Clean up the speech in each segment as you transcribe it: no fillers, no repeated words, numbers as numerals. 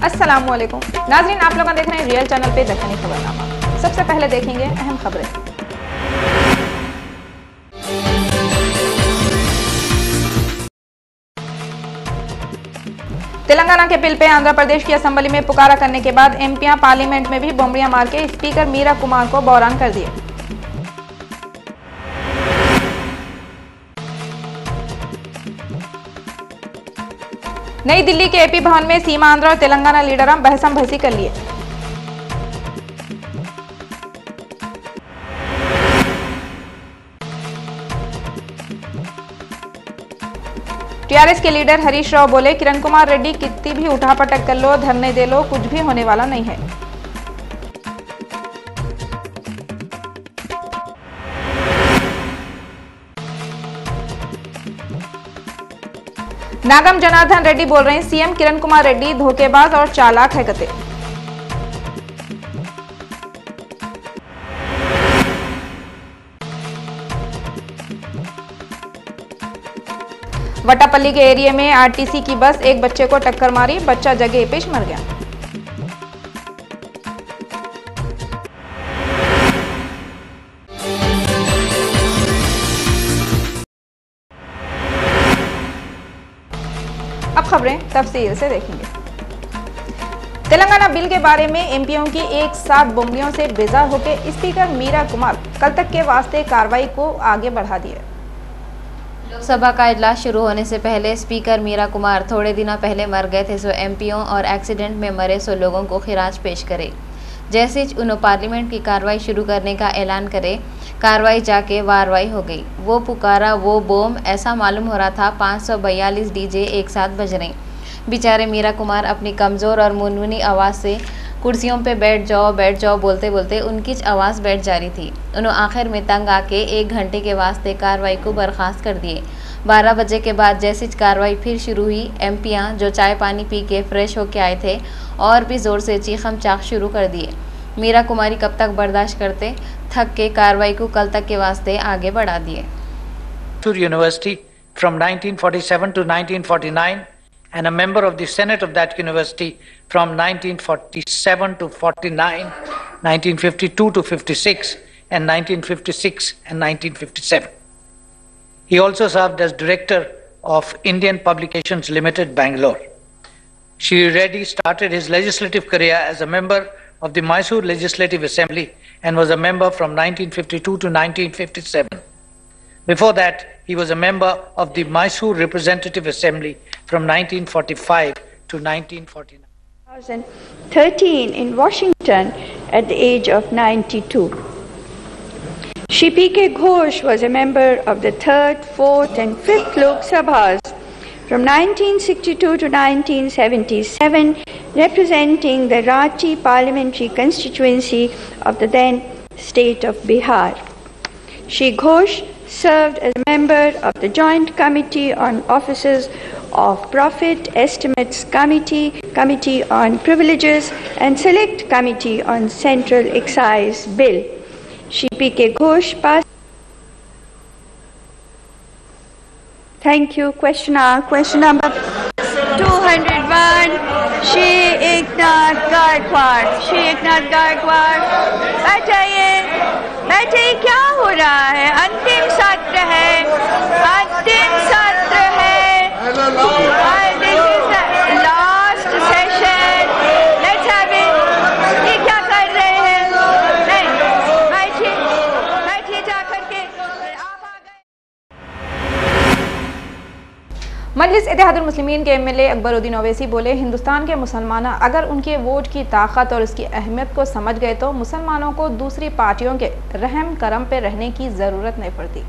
अस्सलामुअलैकुम नाज़रीन, आप लोग देख रहे हैं रियल चैनल पे दखनी खबरनामा। सबसे पहले देखेंगे अहम खबरें। तेलंगाना के बिल पे आंध्र प्रदेश की असेंबली में पुकारा करने के बाद एमपियां पार्लियामेंट में भी बमड़ियां मार के स्पीकर मीरा कुमार को बहरान कर दिए। नई दिल्ली के एपी भवन में सीमांध्र और तेलंगाना लीडर बहसम बहसी कर लिए। टीआरएस के लीडर हरीश राव बोले, किरण कुमार रेड्डी कितनी भी उठापटक कर लो, धरने दे लो, कुछ भी होने वाला नहीं है। नागम जनार्दन रेड्डी बोल रहे हैं, सीएम किरण कुमार रेड्डी धोखेबाज और चालाक है गते। वटापल्ली के एरिया में आरटीसी की बस एक बच्चे को टक्कर मारी, बच्चा जगह पेश मर गया। अब खबरें तफसील से देखेंगे। तेलंगाना बिल के बारे में एमपीओं की एक साथ बमलियों से बेजार होकर स्पीकर मीरा कुमार कल तक के वास्ते कार्रवाई को आगे बढ़ा दिए। लोकसभा का इजलास शुरू होने से पहले स्पीकर मीरा कुमार थोड़े दिनों पहले मर गए थे, सो एमपीओं और एक्सीडेंट में मरे सो लोगों को खिराज पेश करे। जैसे ही उन्होंने पार्लियामेंट की कार्रवाई शुरू करने का ऐलान करे, कार्रवाई जाके वारवाई हो गई। वो पुकारा वो बोम, ऐसा मालूम हो रहा था 542 डीजे एक साथ बज रहे। बेचारे मीरा कुमार अपनी कमज़ोर और मुनमुनी आवाज़ से कुर्सियों पे बैठ जाओ बोलते बोलते उनकी आवाज़ बैठ जा रही थी। उन्होंने आखिर में तंग आके 1 घंटे के वास्ते कार्रवाई को बर्खास्त कर दिए। 12 बजे के बाद जैसी कार्रवाई फिर शुरू हुई, एमपियां जो चाय पानी पी के फ्रेश होके आए थे और भी ज़ोर से चीखम चाख शुरू कर दिए। मीरा कुमारी कब तक बर्दाश्त करते, थक के कार्रवाई को कल तक के वास्ते आगे बढ़ा दिए। University from 1947 to 1949 and a member of the Senate of that university from 1947 to 49, 1952 to 56 and 1956 and 1957. He also served as director of Indian Publications Limited, Bangalore. Shri Reddy started his legislative career as a member of the Mysore Legislative Assembly and was a member from 1952 to 1957. Before that, he was a member of the Mysore Representative Assembly from 1945 to 1949. 2013 in Washington at the age of 92. Shri P.K. Ghosh was a member of the 3rd, 4th and 5th Lok Sabhas from 1962 to 1977, representing the Ranchi parliamentary constituency of the then state of Bihar. Shri Ghosh served as a member of the Joint Committee on Offices of Profit Estimates Committee, Committee on Privileges and Select Committee on Central Excise Bill. Shri P.K. Ghosh passed. Thank you. Question number 201. Shri Eknath Gaikwad. Shri Eknath Gaikwad. बैठे, क्या हो रहा है? अंतिम सत्र है। This is the last session. Let's have it. ये क्या कर रहे हैं? नहीं, बैठिए जाकर के। आप आ गए। मजलिस इत्तेहादुल मुस्लिमीन के एमएलए अकबरुद्दीन ओवैसी बोले, हिंदुस्तान के मुसलमान अगर उनके वोट की ताकत और उसकी अहमियत को समझ गए तो मुसलमानों को दूसरी पार्टियों के रहम करम पे रहने की ज़रूरत नहीं पड़ती।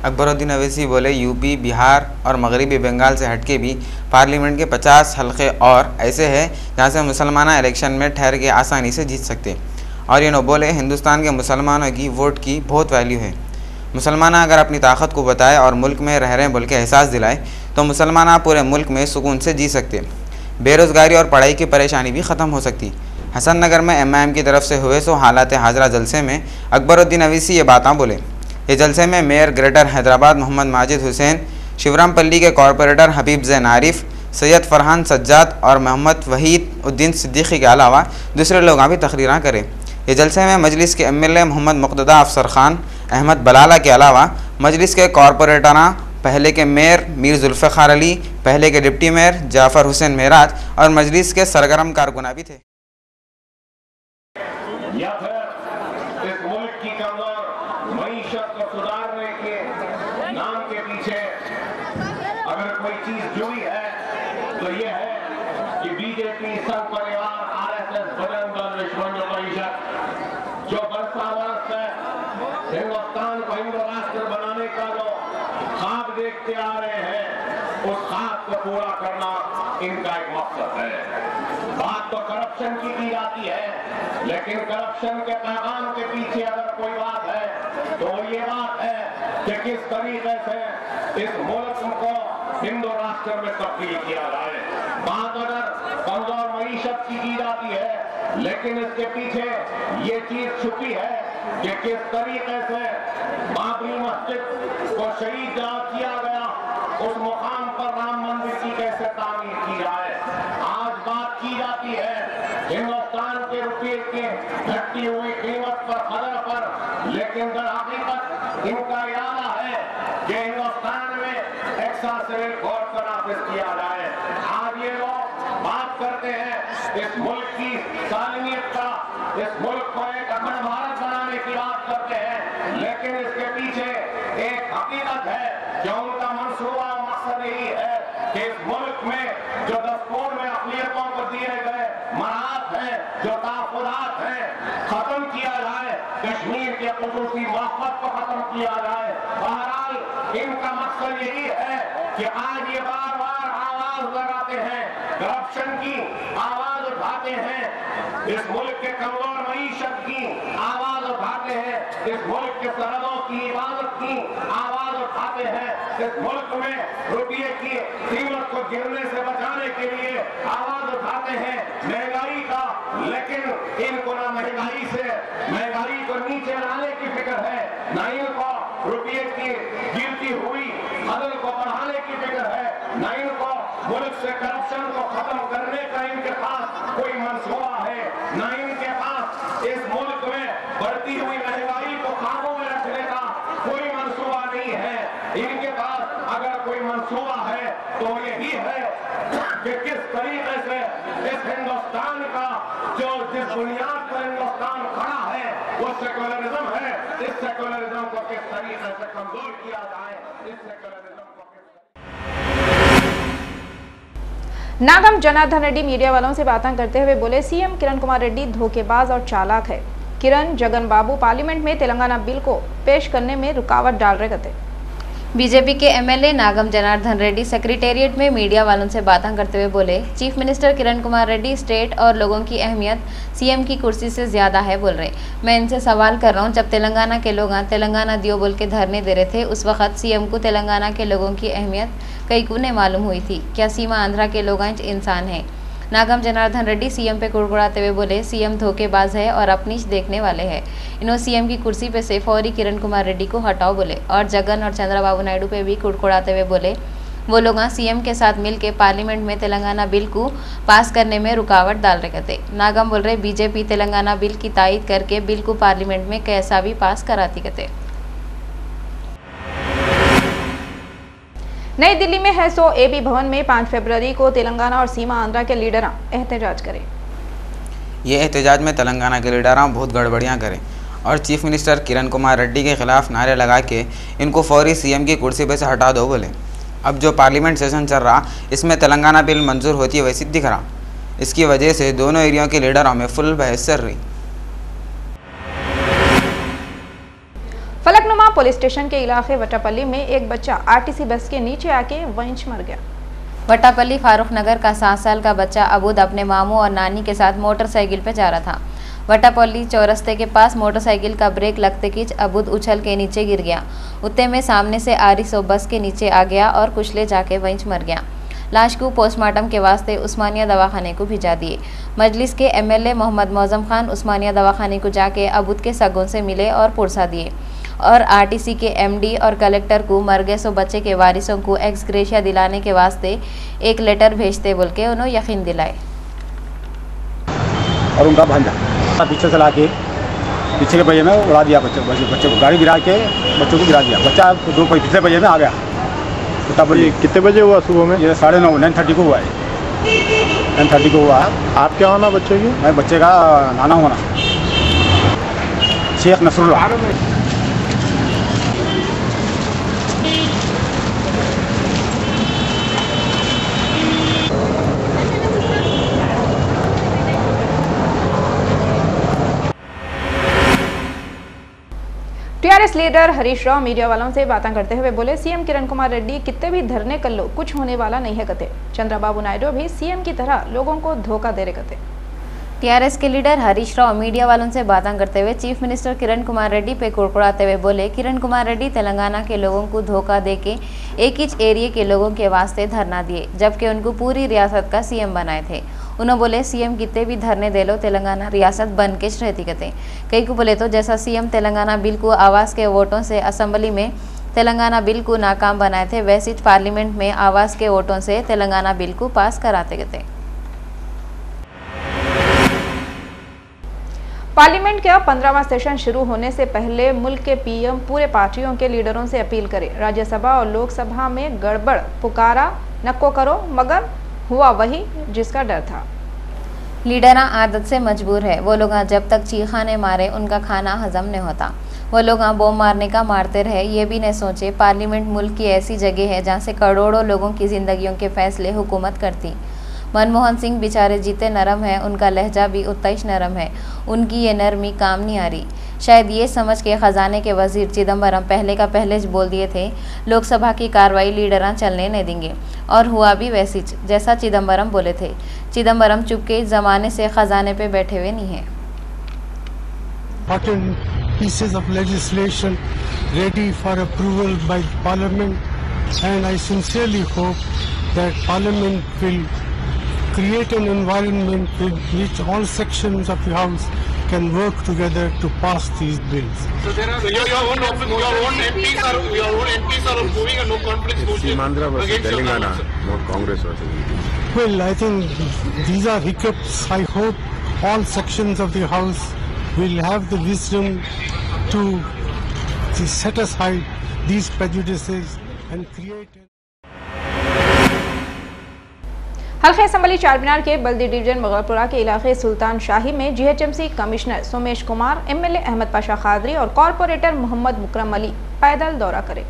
अकबरुद्दीन ओवैसी बोले, यूपी, बिहार और मगरबी बंगाल से हटके भी पार्लियामेंट के 50 हलक़े और ऐसे हैं जहाँ से मुसलमान इलेक्शन में ठहर के आसानी से जीत सकते। और ये बोले, हिंदुस्तान के मुसलमानों की वोट की बहुत वैल्यू है। मुसलमान अगर अपनी ताकत को बताए और मुल्क में रह रहे बोल के एहसास दिलाए तो मुसलमान पूरे मुल्क में सुकून से जी सकते। बेरोज़गारी और पढ़ाई की परेशानी भी ख़त्म हो सकती। हसन नगर में एमआईएम की तरफ से हुए हालात हाजरा जलसे में अकबरुद्दीन ओवैसी ये बातें बोले। ये जलसे में मेयर ग्रेटर हैदराबाद मोहम्मद माजिद हुसैन, शिवरामपल्ली के कॉरपोरेटर हबीब जैन आरिफ, सैयद फरहान सज्जाद और मोहम्मद वहीद उद्दीन सिद्दीकी के अलावा दूसरे लोग भी तकरीरें करें। ये जलसे में मजलिस के MLA मोहम्मद मुक़्तदा अफसर खान, अहमद बलाला के अलावा मजलिस के कॉरपोरेटरां, पहले के मेयर मीर जुल्फ़िकार अली, पहले के डिप्टी मेयर जाफ़र हुसैन मेराज और मजलिस के सरगर्म कारकुना भी थे। इस मुल्क की कमजोर मईशत को सुधारने के नाम के पीछे अगर कोई चीज जुड़ी है तो ये है कि बीजेपी, संघ परिवार, RSS, बजरंग दल, विश्व हिंदू परिषद जो बरसा बरस है हिंदुस्तान को हिंदू राष्ट्र बनाने का जो ख्वाब देखते आ रहे हैं, उस ख्वाब को पूरा करना इनका एक मकसद है। बात तो करप्शन की जाती है, लेकिन करप्शन के पैगाम के पीछे अगर कोई बात है तो ये बात है कि किस तरीके से इस मुल्क को हिंदू राष्ट्र में तब्दील किया जाए। बात अगर कमजोर मईशत की जाती है, लेकिन इसके पीछे ये चीज छुपी है कि किस तरीके से बाबरी मस्जिद को शहीद किया गया, उस मुकाम पर राम मंदिर की कैसे तामीर की जाए। आज बात की जाती है हिंदुस्तान के रुपये की घटती हुई कीमत पर, कदर पर, लेकिन दर हकीकत इनका इरादा है कि हिंदुस्तान में एक्साइज कोर्ट का नाफिज किया जाए। आज ये लोग बात करते हैं इस मुल्क की सालमियत का, इस मुल्क को एक अखंड भारत बनाने की बात करते हैं, लेकिन इसके पीछे एक हकीकत है जो उनका मंसूबा और मकसद यही है कि इस मुल्क में जो दस्तूर में अक़लियतों को दिए गए मराहत हैं, जो ताफ़ुज़ात हैं, खत्म किया जाए, कश्मीर के ख़ुसूसी मोहब्बत को खत्म किया जाए। बहरहाल इनका मकसद यही है कि आज ये बार बार आवाज लगाते हैं, करप्शन की आवाज उठाते हैं, इस मुल्क के कमजोर मईशत की आवाज उठाते हैं, इस मुल्क के सरहदों की हिफाजत की आवाज उठाते हैं, इस मुल्क में रुपये की कीमत को गिरने से बचाने के लिए आवाज उठाते हैं, महंगाई का, लेकिन इनको ना महंगाई को नीचे लाने की फिक्र है, ना इनको रुपये की गिरती हुई कदर को बढ़ाने की फिक्र है, ना इनको मुल्क से करप्शन को खत्म करने का इनके पास कोई मंसूबा है, ना इनके पास इस मुल्क में बढ़ती हुई महंगाई को काबू में रखने का कोई मंसूबा नहीं है। इनके पास अगर कोई मंसूबा है तो यही है कि किस तरीके से इस हिंदुस्तान का जो जिस बुनियाद पर हिंदुस्तान खड़ा है वो सेकुलरिज्म है, इस सेकुलरिज्म को किस तरीके से कमजोर किया जाए, इस सेकुलरिज्म को नागम जनार्दन रेड्डी मीडिया वालों से बातें करते हुए बोले, CM किरण कुमार रेड्डी धोखेबाज और चालाक है। किरण जगन बाबू पार्लियामेंट में तेलंगाना बिल को पेश करने में रुकावट डाल रहे थे। बीजेपी के MLA नागम जनार्दन रेड्डी सेक्रेटेरिएट में मीडिया वालों से बातें करते हुए बोले, chief minister Kiran Kumar Reddy state और लोगों की अहमियत CM की कुर्सी से ज़्यादा है बोल रहे। मैं इनसे सवाल कर रहा हूँ, जब तेलंगाना के लोग तेलंगाना दियो बोल के धरने दे रहे थे, उस वक्त CM को तेलंगाना के लोगों की अहमियत कई को ने मालूम हुई थी। क्या सीमा आंध्रा के लोग इंसान हैं? नागम जनार्दन रेड्डी CM पे कुड़कुड़ाते हुए बोले, CM धोखेबाज है और अपनी देखने वाले हैं। इन्होंने CM की कुर्सी पे से फौरी किरण कुमार रेड्डी को हटाओ बोले। और जगन और चंद्रबाबू नायडू पे भी कुड़कुड़ाते हुए बोले, वो लोग CM के साथ मिलकर पार्लियामेंट में तेलंगाना बिल को पास करने में रुकावट डाल रहे थे। नागम बोल रहे, बीजेपी तेलंगाना बिल की तायद करके बिल को पार्लियामेंट में कैसा भी पास कराती कहते। नई दिल्ली में है सो AB भवन में 5 फरवरी को तेलंगाना और सीमा आंध्रा के लीडर एहतजाज करें। ये एहतजाज में तेलंगाना के लीडर बहुत गड़बड़ियाँ करें और चीफ मिनिस्टर किरण कुमार रेड्डी के खिलाफ नारे लगा के इनको फौरी CM की कुर्सी पर से हटा दो बोले। अब जो पार्लियामेंट सेशन चल रहा, इसमें तेलंगाना बिल मंजूर होती है वैसी दिख रहा। इसकी वजह से दोनों एरिया के लीडरों में फुल बहस चल रही। फलकनुमा पुलिस स्टेशन के इलाके वटापल्ली में एक बच्चा RTC बस के नीचे आके वहीं मर गया। वटापल्ली फारूक नगर का 7 साल का बच्चा अबूद अपने मामू और नानी के साथ मोटरसाइकिल पर जा रहा था। वटापल्ली चौरस्ते के पास मोटरसाइकिल का ब्रेक लगते कि अबूद उछल के नीचे गिर गया। उतने में सामने से आ रही बस के नीचे आ गया और कुचले जाके वहीं मर गया। लाश को पोस्टमार्टम के वास्ते उस्मानिया दवाखाने को भिजा दिए। मजलिस के MLA मोहम्मद मौजम खान उस्मानिया दवाखाने को जाके अबूद के सगों से मिले और पुरसा दिए। और आरटीसी के एमडी और कलेक्टर को मर गए सो बच्चे के वारिसों को एक्स ग्रेशिया दिलाने के वास्ते एक लेटर भेजते बोल के उन्होंने यकीन दिलाए। और उनका भांजा पीछे से ला के पीछे के पहिए में उड़ा दिया बच्चे को, गाड़ी गिरा के बच्चों को गिरा दिया। बच्चा दो पिछले पहिए में आ गया। ये कितने बजे हुआ सुबह में? ये 9:30 9:30 को हुआ है। 9:30 को हुआ। आप क्या होना बच्चे की? मैं बच्चे का नाना होना, Sheikh Nasrullah. TRS leader Harish Rao media वालों से बातें करते हुए बोले, सीएम किरण कुमार रेड्डी कितने भी धरने कर लो, कुछ होने वाला नहीं है कते। चंद्रबाबू नायडू भी सीएम की तरह लोगों को धोखा दे रहे कते। टीआरएस के लीडर हरीश राव मीडिया वालों से बातें करते हुए चीफ मिनिस्टर किरण कुमार रेड्डी पे कुड़कुड़ाते हुए बोले, किरण कुमार रेड्डी तेलंगाना के लोगों को धोखा देके एक ही एरिया के लोगों के वास्ते धरना दिए, जबकि उनको पूरी रियासत का सीएम बनाए थे। उन्होंने बोले, सीएम कितने भी धरने दे लो, तेलंगाना रियासत बन के रहती कहते। कई को बोले तो जैसा सीएम तेलंगाना बिल को आवाज़ के वोटों से असेंबली में तेलंगाना बिल को नाकाम बनाए थे, वैसे ही पार्लियामेंट में आवाज़ के वोटों से तेलंगाना बिल को पास कराते कहते। पार्लियामेंट का 15वां सेशन शुरू होने से पहले मुल्क के पीएम पूरे पार्टियों के लीडरों से अपील करें, राज्यसभा और लोकसभा में गड़बड़ पुकारा नको करो, मगर हुआ वही जिसका डर था। लीडर आदत से मजबूर है, वो लोग जब तक चीखाने मारे उनका खाना हजम नहीं होता। वो लोग बम मारने का मारते रहे, ये भी नहीं सोचे पार्लियामेंट मुल्क की ऐसी जगह है जहाँ से करोड़ों लोगों की जिंदगियों के फैसले हुकूमत करती। मनमोहन सिंह बेचारे जीते नरम है, उनका लहजा भी उतना ही नरम है, उनकी ये नरमी काम नहीं आ रही। शायद ये समझ के खजाने के वजीर चिदम्बरम पहले का पहले बोल दिए थे लोकसभा की कार्रवाई लीडर चलने नहीं देंगे, और हुआ भी वैसी जैसा चिदम्बरम बोले थे। चिदम्बरम चुपके जमाने से खजाने पे बैठे हुए नहीं है। Pieces of legislation ready for approval by Parliament, and I sincerely hope that Parliament will create an environment in which all sections of the House can work together to pass these bills. So there are your own MPs are moving a no confidence motion. Andhra versus Telangana, not Congress versus UP. Well, I think these are hiccups. I hope all sections of the House will have the wisdom to set aside these prejudices and create. हल्का assembly Charminar के बल्दी division Mughalpura के इलाके सुल्तान शाही में GHMC commissioner Somesh Kumar, MLA Ahmed Pasha Khadri और corporator Mohammad मुकरम अली पैदल दौरा करे।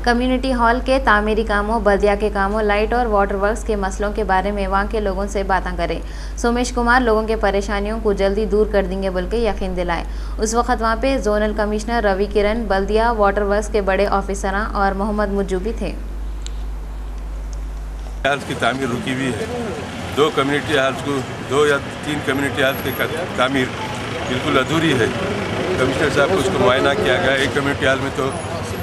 कम्युनिटी हॉल के तामीरी कामों, बल्दिया के कामों, लाइट और वाटर वर्क्स के मसलों के बारे में वहाँ के लोगों से बातें करें। सोमेश कुमार लोगों के परेशानियों को जल्दी दूर कर देंगे बोल के यकीन दिलाए। उस वक्त वहाँ पे जोनल कमिश्नर रवि किरण, बल्दिया वाटर वर्क्स के बड़े ऑफिसर और मोहम्मद मुज्जू भी थे। हाल्स की तामीर रुकी हुई है। 2 कम्युनिटी हाल्स को 2 या 3 कम्युनिटी हाल्स की तामीर बिल्कुल अधूरी है। कमिश्नर साहब को उसको मुआयना किया गया। एक कम्युनिटी हाल में तो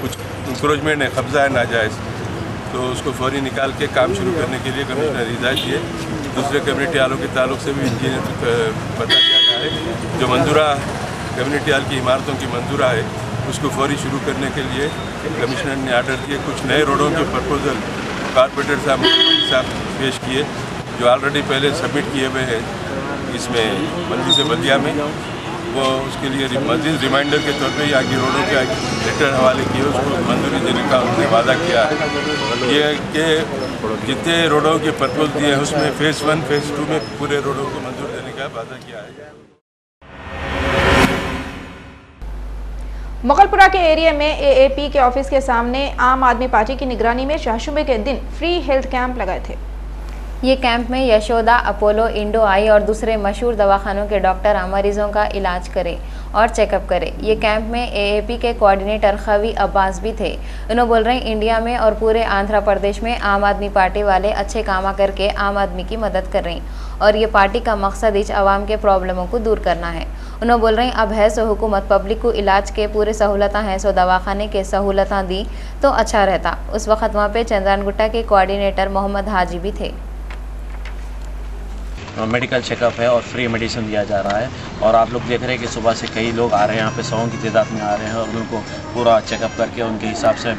कुछ इंक्रोचमेंट है, कब्जा है नाजायज़, तो उसको फौरी निकाल के काम शुरू करने के लिए कमिश्नर हिदायत दिए। दूसरे कम्युनिटी हालों के ताल्लुक से भी इंजीनियर बता दिया गया है। जो मंजूरा कम्युनिटी हाल की इमारतों की मंजूरा है उसको फौरी शुरू करने के लिए कमिश्नर ने आर्डर दिए। कुछ नए रोडों के प्रपोजल कॉर्पोरेटर साहब पेश किए जो ऑलरेडी पहले सबमिट किए हुए हैं इसमें बल्दी से बल्दिया में। वो उसके लिए मज़ीद रिमाइंडर के तौर पे यहाँ की रोडों के लेटर हवाले किए, उसको मंजूरी देने का उन्होंने वादा किया है। ये कि जितने रोडों के प्रपोज दिए हैं उसमें फेज़ 1 फेज़ 2 में पूरे रोडों को मंजूर देने का वादा किया है। मुगलपुरा के एरिया में एएपी के ऑफिस के सामने आम आदमी पार्टी की निगरानी में शाहशुबे के दिन फ्री हेल्थ कैंप लगाए थे। ये कैंप में यशोदा, अपोलो, इंडो आई और दूसरे मशहूर दवाखानों के डॉक्टर मरीजों का इलाज करें और चेकअप करें। ये कैंप में एएपी के कोऑर्डिनेटर खवी अब्बास भी थे। उन्होंने बोल रहे हैं इंडिया में और पूरे आंध्र प्रदेश में आम आदमी पार्टी वाले अच्छे काम करके आम आदमी की मदद कर रही और ये पार्टी का मकसद इस आवाम के प्रॉब्लमों को दूर करना है। उन्होंने बोल रहे हैं अब है सो हुकूमत पब्लिक को इलाज के पूरे सहूलतें हैं सो दवाखाने के सहूलतें दी तो अच्छा रहता। उस वक्त वहाँ पे चंद्रानगुट्टा के कोऑर्डिनेटर मोहम्मद हाजी भी थे। मेडिकल चेकअप है और फ्री मेडिसिन दिया जा रहा है। और आप लोग देख रहे हैं कि सुबह से कई लोग आ रहे हैं यहाँ पे, 100 की तादाद में आ रहे हैं और उनको पूरा चेकअप करके उनके हिसाब से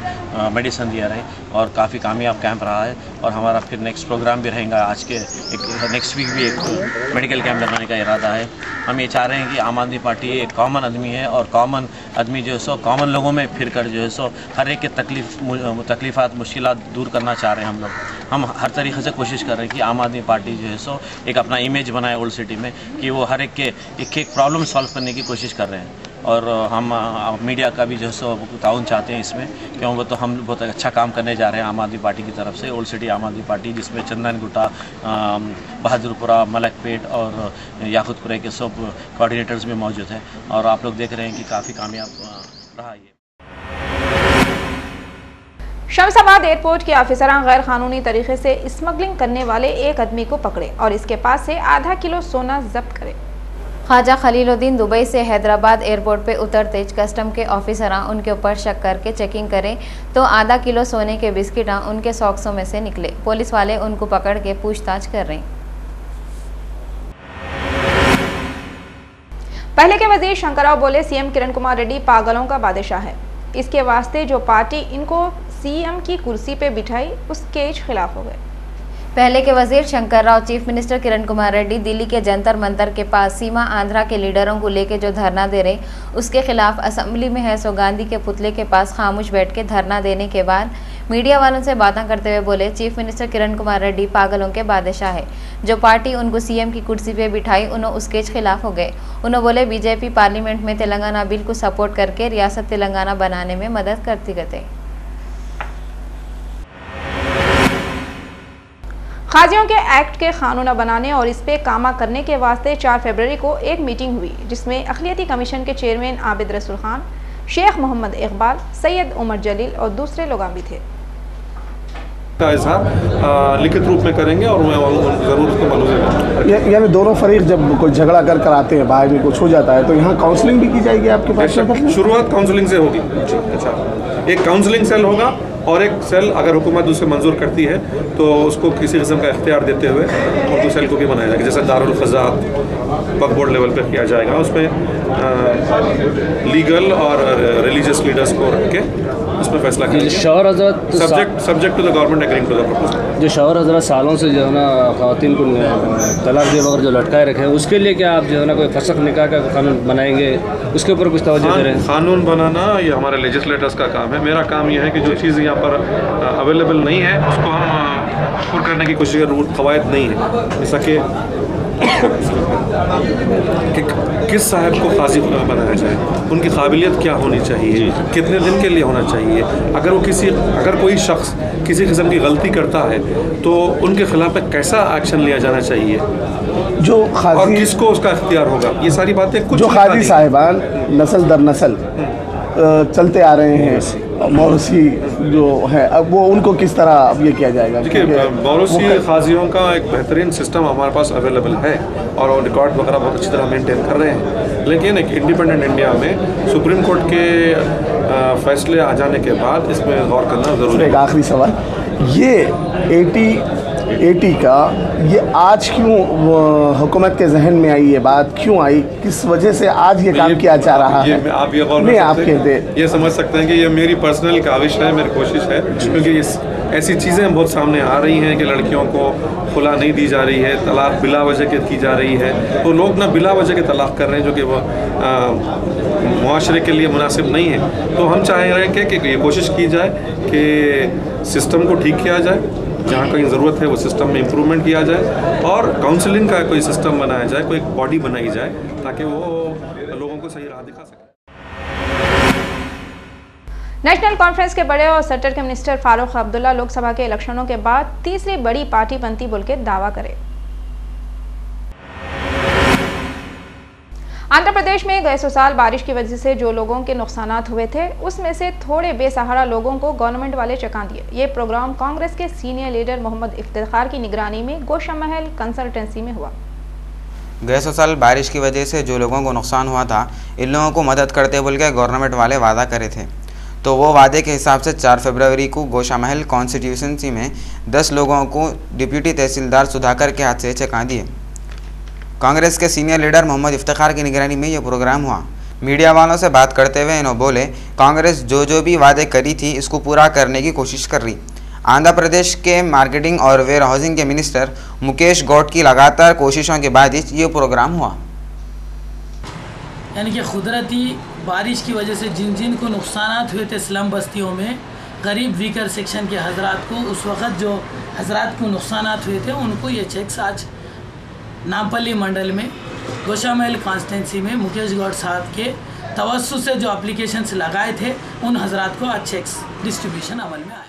मेडिसिन दिया रहे और काफ़ी कामयाब कैंप रहा है। और हमारा फिर नेक्स्ट प्रोग्राम भी रहेगा, आज के नेक्स्ट वीक भी एक मेडिकल कैंप लगाने का इरादा है। हम ये चाह रहे हैं कि आम आदमी पार्टी एक कॉमन आदमी है और कॉमन आदमी जो है सो कॉमन लोगों में फिर कर जो है सो हर एक के तकलीफ़ात मुश्किलात दूर करना चाह रहे हैं हम लोग। हम हर तरीके से कोशिश कर रहे हैं कि आम आदमी पार्टी जो है सो एक अपना इमेज बनाए ओल्ड सिटी में, कि वो हर एक के एक प्रॉब्लम सॉल्व करने की कोशिश कर रहे हैं। और हम मीडिया का भी जो है सो ताउन चाहते हैं इसमें, क्योंकि तो हम बहुत अच्छा काम करने जा रहे हैं आम आदमी पार्टी की तरफ से। ओल्ड सिटी आम आदमी पार्टी जिसमें चंदन गुट्टा, बहादुरपुरा, मलकपेट और याकुतपुरे के सब कोऑर्डिनेटर्स भी मौजूद हैं और आप लोग देख रहे हैं कि काफ़ी कामयाब रहा ये। शमशाबाद एयरपोर्ट के ऑफिसरान गैर कानूनी तरीके से स्मगलिंग करने वाले एक आदमी को पकड़े और इसके पास से आधा किलो सोना जब्त करे। ख्वाजा खलीलुद्दीन दुबई से हैदराबाद एयरपोर्ट पे उतरते कस्टम के ऑफिसरां उनके ऊपर शक करके चेकिंग करें तो आधा किलो सोने के बिस्किट उनके सॉक्सों में से निकले। पुलिस वाले उनको पकड़ के पूछताछ कर रहे हैं। पहले के वजीर शंकरराव बोले सीएम किरण कुमार रेड्डी पागलों का बादशाह है। इसके वास्ते जो पार्टी इनको सीएम की कुर्सी पे बिठाई उसके खिलाफ हो गए। पहले के वजीर शंकर राव चीफ मिनिस्टर किरण कुमार रेड्डी दिल्ली के जंतर मंतर के पास सीमा आंध्रा के लीडरों को लेकर जो धरना दे रहे उसके खिलाफ असेंबली में है सो गांधी के पुतले के पास खामोश बैठ के धरना देने के बाद मीडिया वालों से बातें करते हुए बोले चीफ मिनिस्टर किरण कुमार रेड्डी पागलों के बादशाह है। जो पार्टी उनको सीएम की कुर्सी पे बिठाई उन्होंने उसके खिलाफ हो गए। उन्होंने बोले बीजेपी पार्लियामेंट में तेलंगाना बिल को सपोर्ट करके रियासत तेलंगाना बनाने में मदद करती गई। खाजियों के एक्ट के कानून बनाने और इस पे कामा करने के वास्ते 4 फरवरी को एक मीटिंग हुई जिसमें अखिलियती कमीशन के चेयरमैन आबिद रसूल खान, शेख मोहम्मद इकबाल, सैयद उमर जलील और दूसरे लोग भी थे। का इजहार लिखित रूप में करेंगे और मैं ज़रूर उसको मालूम। यानी दोनों फरीक जब कोई झगड़ा कर आते हैं, बाहर में कुछ हो जाता है तो यहाँ काउंसलिंग भी की जाएगी आपके पास? शुरुआत काउंसलिंग से होगी। अच्छा, एक काउंसलिंग सेल होगा और एक सेल अगर हुकूमत उसे मंजूर करती है तो उसको किसी किस्म का इख्तियार देते हुए उर्दू सेल को भी बनाया जाएगा। जैसे दारुल फ़ज़ात वक्फ बोर्ड लेवल पर किया जाएगा, उसमें लीगल और रिलीजियस लीडर्स को रख के उसमें फैसला करेंगे। Subject to the government agreeing to the proposal. जो शौहर हज़रत सालों से जो है ना ख़वातीन को तलाक दिए बगैर जो लटकाए रखे हैं उसके लिए क्या आप जो है ना कोई फसख निकाह का कानून बनाएंगे, उसके ऊपर कुछ तवज्जो दे रहे हैं? कानून बनाना ये हमारे लेजिस्लेटर्स का काम है। मेरा काम यह है कि जो चीज़ यहाँ पर अवेलेबल नहीं है उसको हम पूरा करने की कोशिश करें। क़वायद नहीं है जैसा कि किस साहब को काजी बनाया जाए, उनकी काबिलियत क्या होनी चाहिए, कितने दिन के लिए होना चाहिए, अगर कोई शख्स किसी किस्म की गलती करता है तो उनके खिलाफ कैसा एक्शन लिया जाना चाहिए, जो और किसको उसका इख्तियार होगा, ये सारी बातें कुछ जो काजी साहिबान नस्ल दर नस्ल चलते आ रहे हैं मौरूसी जो है, अब वो उनको किस तरह अब ये किया जाएगा? देखिए, मौरूसी खाजियों का एक बेहतरीन सिस्टम हमारे पास अवेलेबल है और रिकॉर्ड वगैरह बहुत अच्छी तरह मेंटेन कर रहे हैं। लेकिन एक इंडिपेंडेंट इंडिया में सुप्रीम कोर्ट के फैसले आ जाने के बाद इसमें गौर करना ज़रूरी है। एक आखिरी सवाल, ये 80 का ये आज क्यों हुकूमत के जहन में आई, ये बात क्यों आई, किस वजह से आज ये काम किया जा रहा है? आप ये गौर ये समझ सकते हैं कि ये मेरी पर्सनल काविश है, मेरी कोशिश है, क्योंकि ऐसी चीज़ें बहुत सामने आ रही हैं कि लड़कियों को खुला नहीं दी जा रही है, तलाक बिला वजह की जा रही है, तो लोग ना बिला वजह के तलाक कर रहे हैं जो कि वो मुआशरे के लिए मुनासिब नहीं है। तो हम चाह रहे हैं कि ये कोशिश की जाए कि सिस्टम को ठीक किया जाए, जहाँ कहीं ज़रूरत है वो सिस्टम में इम्प्रूवमेंट किया जाए और काउंसलिंग का कोई सिस्टम बनाया जाए, कोई बॉडी बनाई जाए ताकि वो लोगों को सही राह दिखा सके। नेशनल कॉन्फ्रेंस के बड़े और सेक्टर के मिनिस्टर फारूक अब्दुल्ला लोकसभा के इलेक्शनों के बाद तीसरी बड़ी पार्टी बनती बोल के दावा करे। आंध्र प्रदेश में गए साल बारिश की वजह से जो लोगों के नुकसानात हुए थे उसमें से थोड़े बेसहारा लोगों को गवर्नमेंट वाले चका दिए। ये प्रोग्राम कांग्रेस के सीनियर लीडर मोहम्मद इफ्तिखार की निगरानी में गोशा महल कंसल्टेंसी में हुआ। गए साल बारिश की वजह से जो लोगों को नुकसान हुआ था इन लोगों को मदद करते बोल के गवर्नमेंट वाले वादा करे थे, तो वो वादे के हिसाब से 4 फरवरी को गोशा महल कॉन्स्टिट्यूंसी में 10 लोगों को डिप्यूटी तहसीलदार सुधाकर के हाथ से चका दिए। कांग्रेस के सीनियर लीडर मोहम्मद इफ्तिखार की निगरानी में यह प्रोग्राम हुआ। मीडिया वालों से बात करते हुए इन्होंने बोले, कांग्रेस जो भी वादे करी थी इसको पूरा करने की कोशिश कर रही। आंध्र प्रदेश के मार्केटिंग और वेयर हाउसिंग के मिनिस्टर मुकेश गौड की लगातार कोशिशों के बाद ये प्रोग्राम हुआ। यानी कि कुदरती बारिश की वजह से जिन जिन को नुकसान हुए थे स्लम बस्तियों में, गरीब वीकर सेक्शन के हजरात को उस वक़्त जो हजरात को नुकसान हुए थे उनको ये चेक्स आज नामपल्ली मंडल में गोशामहल कॉन्स्टेंसी में मुकेश गौड साहब के तवस्सुस से जो एप्लीकेशंस लगाए थे उन हजरात को आज चेक्स डिस्ट्रीब्यूशन अमल में आया।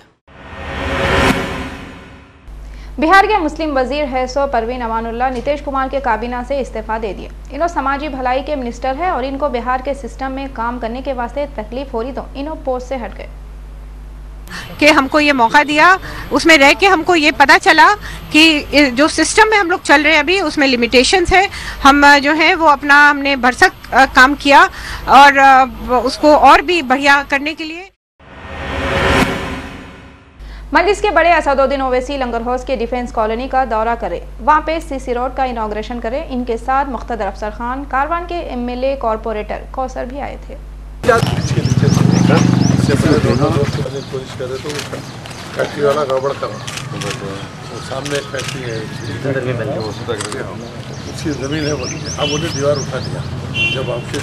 बिहार के मुस्लिम वजीर है सो परवीन अमानुल्लाह नीतीश कुमार के काबीना से इस्तीफा दे दिया। इन्हों समाजी भलाई के मिनिस्टर है और इनको बिहार के सिस्टम में काम करने के वास्ते तकलीफ हो रही तो इन्हों पोस्ट से हट गए। कि हमको ये मौका दिया, उसमें रह के हमको ये पता चला कि जो सिस्टम में हम लोग चल रहे हैं अभी उसमें लिमिटेशंस है। हम जो है वो अपना हमने भरसक काम किया और उसको और भी बढ़िया करने के लिए। मजलिस के बड़े असदुद्दीन ओवैसी लंगर हाउस के डिफेंस कॉलोनी का दौरा करे, वहाँ पे सीसी रोड का इनॉग्रेशन करे। इनके साथ मुख्तदर अफसर खान, कारवान के एमएलए कॉरपोरेटर कौसर भी आए थे। कोशिश करे तो फैक्ट्री वाला गड़बड़ करा, सामने एक फैक्ट्री है उसकी जमीन है, अब उन्हें दीवार उठा दिया। जब आपसे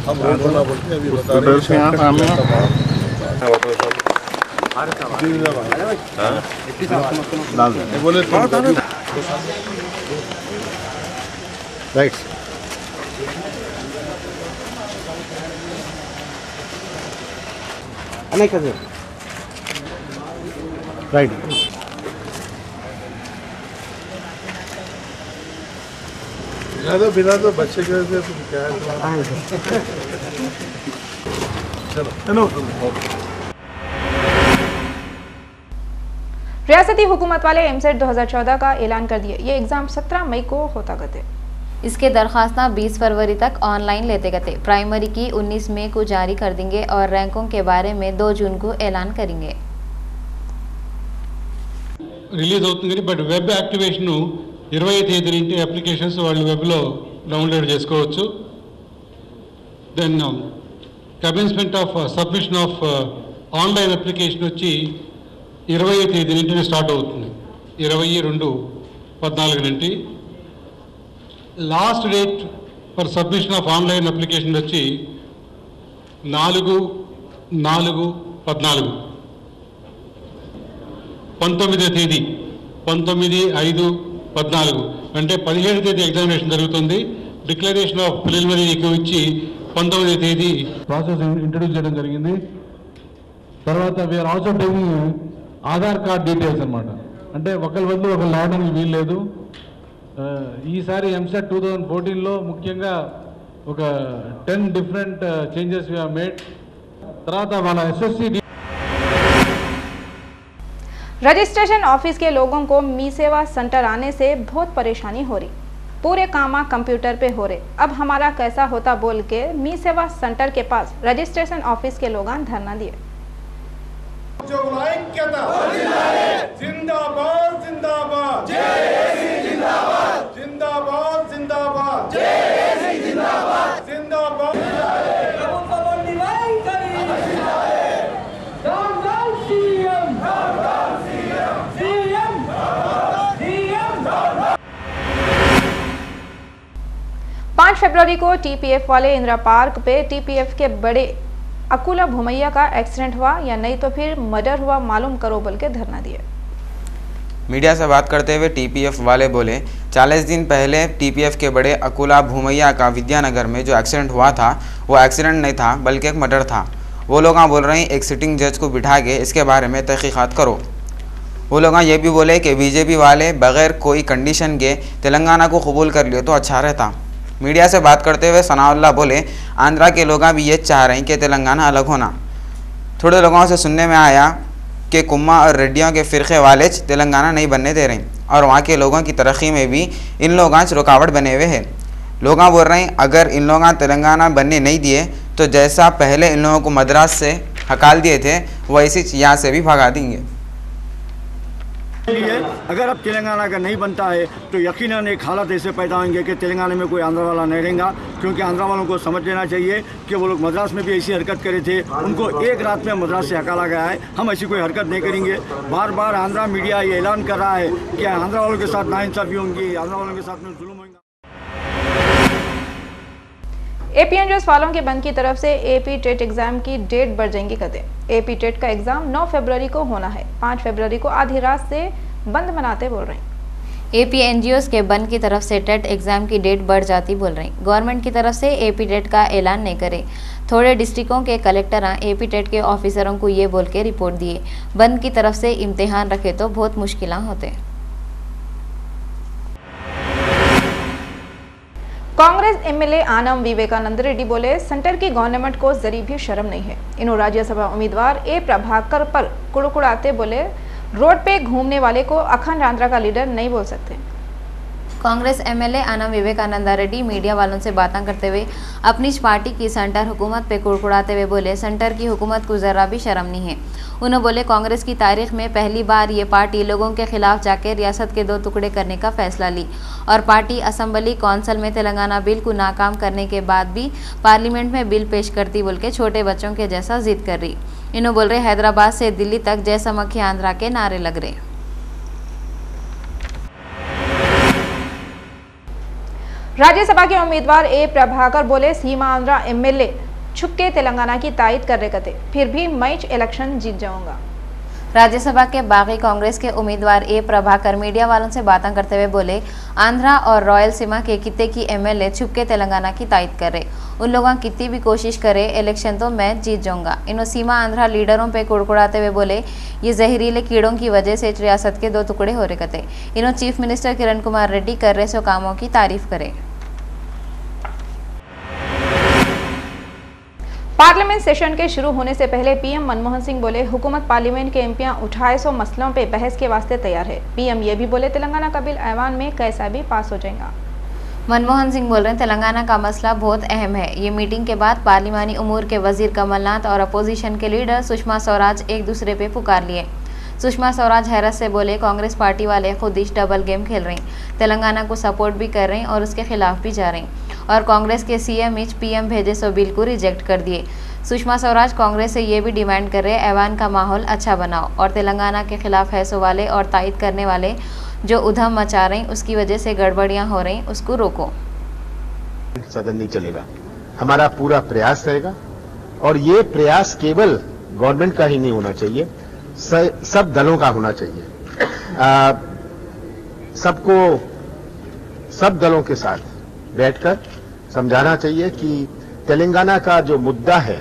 हम रोड बना बोलते अभी बता रहे बोले राइट राइट बिना तो बच्चे के वजह से क्या है। चलो रियासती हुकूमत वाले एमसेट 2014 का ऐलान कर दिए। ये एग्जाम 17 मई को होता गए। इसके दरखास्तां 20 फरवरी तक ऑनलाइन लेते गए। प्राइमरी की 19 मई को जारी कर देंगे और रैंकों के बारे में 2 जून को ऐलान करेंगे। రిలీజ్ అవుతుంది బట్ వెబ్ యాక్టివేషన్ 20వ తేదీ నుంచి అప్లికేషన్స్ వాళ్ళు వెబ్లో డౌన్లోడ్ చేసుకోవచ్చు. Then commencement of submission of online application వచ్చి 20వ తేదీ నుంచి స్టార్ట్ అవుతుంది. 22/14 నుండి last date for submission of online application వచ్చి 4/4/14 19వ తేదీ 19/5/14 అంటే 17వ తేదీ ఎగ్జామినేషన్ జరుగుతుంది. డిక్లరేషన్ ఆఫ్ ప్రిలిమినరీకి వచ్చి 19వ తేదీ ప్రాసెస్ ఇంట్రడ్యూస్ చేయడం జరిగింది. తర్వాత we're also taking Aadhaar card details అన్నమాట. అంటే ఒకరి బదులు ఒకరు రావడానికి వీలు లేదు. ఈసారి ఎంసెట్ 2014లో ముఖ్యంగా ఒక 10 different changes we have made. తర్వాత వాళ్ళ ఎస్ఎస్సి रजिस्ट्रेशन ऑफिस के लोगों को मी सेवा सेंटर आने से बहुत परेशानी हो रही। पूरे काम कंप्यूटर पे हो रहे। अब हमारा कैसा होता बोल के मी सेवा सेंटर के पास रजिस्ट्रेशन ऑफिस के लोग धरना दिए। जिंदाबाद जिंदाबाद जिंदाबाद जिंदाबाद जिंदाबाद जिंदाबाद जिंदाबाद फरवरी को टीपीएफ वाले इंदिरा पार्क पे टीपीएफ के बड़े अकुला भूमैया का एक्सीडेंट हुआ या नहीं तो फिर मर्डर हुआ मालूम करो बोल के धरना दिए। मीडिया से बात करते हुए टीपीएफ वाले बोले 40 दिन पहले टीपीएफ के बड़े अकुला भूमैया का विद्यानगर में जो एक्सीडेंट हुआ था वो एक्सीडेंट नहीं था बल्कि एक मर्डर था। वो लोग बोल रहे हैं एक सिटिंग जज को बिठा के इसके बारे में तहकीकात करो। वो लोग ये भी बोले कि बीजेपी वाले बगैर कोई कंडीशन के तेलंगाना को कबूल कर लियो तो अच्छा रहता। मीडिया से बात करते हुए सनाउल्लाह बोले आंध्रा के लोग भी ये चाह रहे हैं कि तेलंगाना अलग होना। थोड़े लोगों से सुनने में आया कि कुम्मा और रेड्डियों के फ़िरक़े वाले तेलंगाना नहीं बनने दे रहे हैं और वहाँ के लोगों की तरक्की में भी इन लोगों रुकावट बने हुए हैं। लोग बोल रहे हैं अगर इन लोगों तेलंगाना बनने नहीं दिए तो जैसा पहले इन लोगों को मद्रास से हकाल दिए थे वैसी यहाँ से भी भगा देंगे। लिए अगर अब तेलंगाना का नहीं बनता है तो यकीनन एक हालत ऐसे पैदा होंगे कि तेलंगाना में कोई आंध्रा वाला नहीं रहेगा, क्योंकि आंध्रा वालों को समझ लेना चाहिए कि वो लोग मद्रास में भी ऐसी हरकत करे थे, उनको एक रात में मद्रास से हकाला गया है। हम ऐसी कोई हरकत नहीं करेंगे। बार बार आंध्रा मीडिया ये ऐलान कर रहा है कि आंध्रा वालों के साथ नाइंसाफी होंगी, आंध्रा वालों के साथ में जुल्म होगा। एपीएनजीओ वालों के बंद की तरफ से एपी टेट एग्जाम की डेट बढ़ जाएंगी कदे। एपी टेट का एग्जाम 9 फरवरी को होना है, 5 फरवरी को आधी रात से बंद मनाते बोल रहे हैं। एपीएनजीओ के बंद की तरफ से टेट एग्जाम की डेट बढ़ जाती बोल रही। गवर्नमेंट की तरफ से एपी टेट का ऐलान नहीं करे। थोड़े डिस्ट्रिक्टों के कलेक्टर एपी टेट के ऑफिसरों को ये बोल के रिपोर्ट दिए बंद की तरफ से इम्तिहान रखे तो बहुत मुश्किल होते। कांग्रेस एमएलए आनम विवेकानंद रेड्डी बोले सेंटर की गवर्नमेंट को जरी भी शर्म नहीं है। इन्हों राज्यसभा उम्मीदवार ए प्रभाकर पर कुड़कुड़ाते बोले रोड पे घूमने वाले को अखंड आंध्रा का लीडर नहीं बोल सकते। कांग्रेस एमएलए आनम विवेकानंद रेड्डी मीडिया वालों से बातें करते हुए अपनी पार्टी की सेंटर हुकूमत पे कुड़कुड़ाते हुए बोले सेंटर की हुकूमत को जरा भी शर्म नहीं है। उन्होंने बोले कांग्रेस की तारीख में पहली बार ये पार्टी लोगों के खिलाफ जाकर रियासत के 2 टुकड़े करने का फैसला ली और पार्टी असम्बली कौंसिल में तेलंगाना बिल को नाकाम करने के बाद भी पार्लियामेंट में बिल पेश करती बोल के छोटे बच्चों के जैसा जिद कर रही। इन्होंने बोल रहे हैदराबाद से दिल्ली तक जय समख्या आंध्रा के नारे लग रहे। राज्यसभा के उम्मीदवार ए प्रभाकर बोले सीमा आंध्रा एमएलए छुपके तेलंगाना की तायद कर रहे थे, फिर भी मैं इलेक्शन जीत जाऊंगा। राज्यसभा के बागी कांग्रेस के उम्मीदवार ए प्रभाकर मीडिया वालों से बातें करते हुए बोले आंध्रा और रॉयल सीमा के कितने की एमएलए छुपके तेलंगाना की तायद कर रहे। उन लोगों कितनी भी कोशिश करे इलेक्शन तो मैं जीत जाऊंगा। इन्हों सीमा आंध्रा लीडरों पे कुड़कुड़ाते हुए बोले ये जहरीले कीड़ों की वजह से रियासत के 2 टुकड़े हो रहे थे। इन्हों चीफ मिनिस्टर किरण कुमार रेड्डी कर रहे सो कामों की तारीफ करे। पार्लियामेंट सेशन के शुरू होने से पहले पीएम मनमोहन सिंह बोले हुकूमत पार्लियामेंट के एमपियां उठाए सौ मसलों पे बहस के वास्ते तैयार है। पीएम ये भी बोले तेलंगाना का बिल ऐवान में कैसा भी पास हो जाएगा। मनमोहन सिंह बोल रहे हैं तेलंगाना का मसला बहुत अहम है। ये मीटिंग के बाद पार्लिमानी उमूर के वजीर कमलनाथ और अपोजिशन के लीडर सुषमा स्वराज एक दूसरे पे पुकार लिए। सुषमा स्वराज हैरत से बोले कांग्रेस पार्टी वाले खुद ही डबल गेम खेल रहे हैं, तेलंगाना को सपोर्ट भी कर रहे हैं और उसके खिलाफ भी जा रहे हैं और कांग्रेस के सीएम पीएम भेजे सो बिल को रिजेक्ट कर दिए। सुषमा स्वराज कांग्रेस से ये भी डिमांड कर रहे हैं ऐवान का माहौल अच्छा बनाओ और तेलंगाना के खिलाफ हैसो वाले और तायद करने वाले जो उधम मचा रहे हैं उसकी वजह से गड़बड़ियां हो रही उसको रोको। सदन नहीं चलेगा, हमारा पूरा प्रयास रहेगा और ये प्रयास केवल गवर्नमेंट का ही नहीं होना चाहिए, सब दलों का होना चाहिए। सबको सब दलों के साथ बैठकर समझाना चाहिए कि तेलंगाना का जो मुद्दा है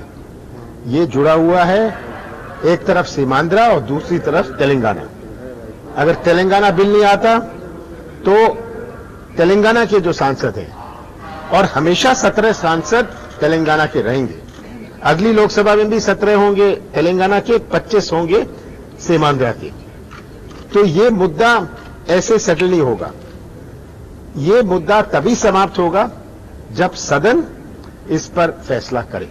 ये जुड़ा हुआ है एक तरफ सीमांध्रा और दूसरी तरफ तेलंगाना। अगर तेलंगाना बिल नहीं आता तो तेलंगाना के जो सांसद हैं और हमेशा 17 सांसद तेलंगाना के रहेंगे, अगली लोकसभा में भी 17 होंगे तेलंगाना के, 25 होंगे सीमांध्रा के। तो ये मुद्दा ऐसे सेटल नहीं होगा। ये मुद्दा तभी समाप्त होगा जब सदन इस पर फैसला करे।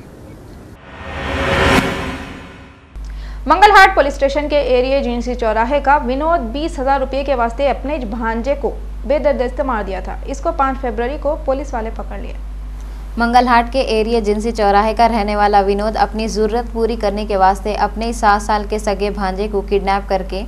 मंगलहाट पुलिस स्टेशन के एरिया जिनसी चौराहे का विनोद 20,000 रुपये के वास्ते अपने भांजे को बेदर्दस्ती मार दिया था। इसको 5 फरवरी को पुलिस वाले पकड़ लिए। मंगलहाट के एरिया जिनसी चौराहे का रहने वाला विनोद अपनी जरूरत पूरी करने के वास्ते अपने 7 साल के सगे भांजे को किडनैप करके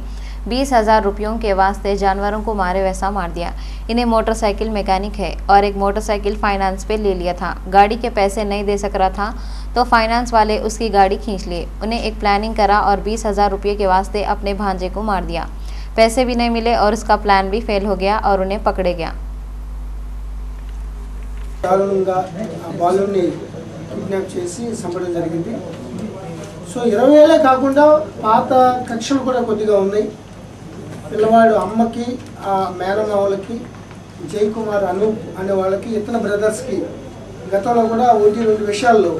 20,000 रुपयों के वास्ते जानवरों को मारे वैसा मार दिया। इन्हें मोटरसाइकिल मैकेनिक है और एक मोटरसाइकिल फाइनेंस पे ले लिया था। गाड़ी के पैसे नहीं दे सक रहा था तो फाइनेंस वाले उसकी गाड़ी खींच लिए। उन्हें एक प्लानिंग करा और 20,000 रुपये के वास्ते अपने भांजे को मार दिया। पैसे भी नहीं मिले और उसका प्लान भी फेल हो गया और उन्हें पकड़े गया। సో 20,000 కాకుండా పాత కక్షలు కూడా కొద్దిగా ఉన్నాయి. పిల్లవాడు అమ్మకి ఆ మేనమావలకి జై కుమార్ అనూప్ అనే వాళ్ళకి ఇతర బ్రదర్స్కి గతంలో కూడా 1-2 విషయాల్లో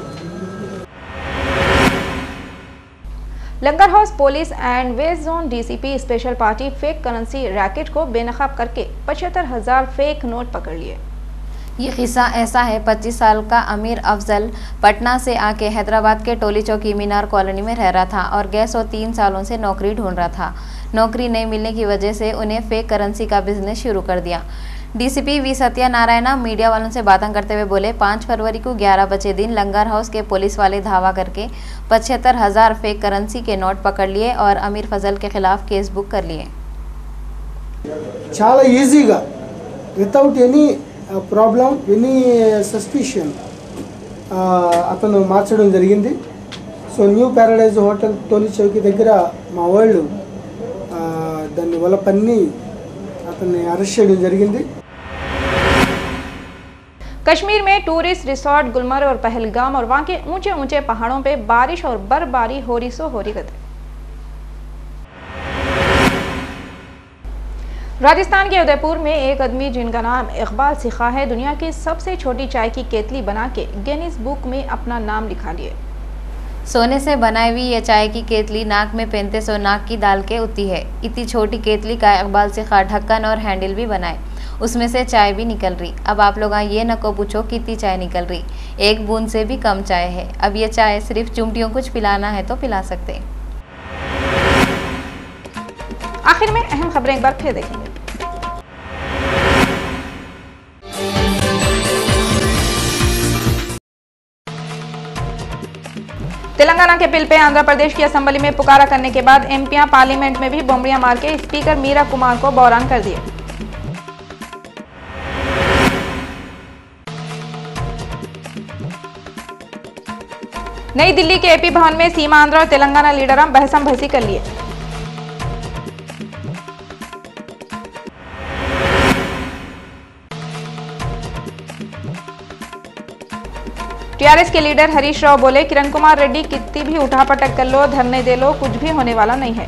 Langar house police and west zone DCP special party fake currency racket को बेनकाब करके 75,000 फेक नोट पकड़ लिए। ये किस्सा ऐसा है, 25 साल का अमीर अफजल पटना से आके हैदराबाद के टोली चौकी मीनार कॉलोनी में रह रहा था और गए 103 सालों से नौकरी ढूंढ रहा था। नौकरी नहीं मिलने की वजह से उन्हें फेक करेंसी का बिजनेस शुरू कर दिया। डीसीपी वी सत्यनारायणा मीडिया वालों से बातें करते हुए बोले, 5 फरवरी को 11 बजे दिन लंगर हाउस के पुलिस वाले धावा करके 75,000 फेक करेंसी के नोट पकड़ लिए और अमीर फजल के खिलाफ केस बुक कर लिए। చాలా ఈజీగా without any problem any suspicion అతను మార్చడం జరిగింది. So New Paradise hotel Toli Chowki దగ్గర మా వాళ్ళు దాన్ని వల్ల పన్ని అతన్ని అరెస్ట్ చేయడం జరిగింది. कश्मीर में टूरिस्ट रिसोर्ट गुलमर्ग और पहलगाम और वहां के ऊंचे ऊंचे पहाड़ों पे बारिश और बर्फबारी हो रही गति। राजस्थान के उदयपुर में एक आदमी जिनका नाम इकबाल सिखा है, दुनिया की सबसे छोटी चाय की केतली बना के गिनीज बुक में अपना नाम लिखा लिए। सोने से बनाई हुई यह चाय की केतली नाक में पहनते सो नाक की डाल के उती है। इतनी छोटी केतली का इकबाल सिखा ढक्कन और हैंडल भी बनाए, उसमें से चाय भी निकल रही। अब आप लोग ये न को पूछो कितनी चाय निकल रही, एक बूंद से भी कम चाय है। अब ये चाय सिर्फ चुमटियों कुछ पिलाना है तो पिला सकते। आखिर में अहम खबरें एक बार फिर देखेंगे। तेलंगाना के बिल पे आंध्र प्रदेश की असेंबली में पुकारा करने के बाद एमपियां पार्लियामेंट में भी बमड़ियां मार के स्पीकर मीरा कुमार को बहरान कर दिए। नई दिल्ली के एपी भवन में सीमांध्र और तेलंगाना लीडर बहसम बहसी कर लिए। टीआरएस के लीडर हरीश राव बोले, किरण कुमार रेड्डी कितनी भी उठापटक कर लो, धरने दे लो, कुछ भी होने वाला नहीं है।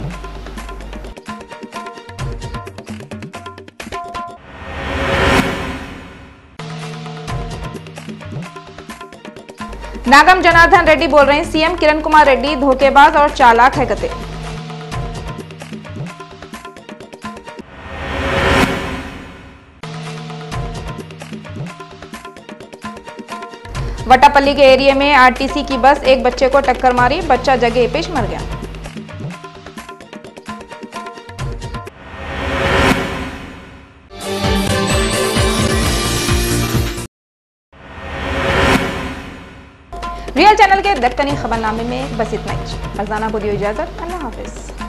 नागम जनार्दन रेड्डी बोल रहे हैं, सीएम किरण कुमार रेड्डी धोखेबाज और चालाक है कते। वटापल्ली के एरिया में आरटीसी की बस एक बच्चे को टक्कर मारी, बच्चा जगह पेश मर गया। रियल चैनल के दक्कनी खबरनामे में बस इतना ही। फरजाना को दियो इजाजत, अल्लाह हाफिज।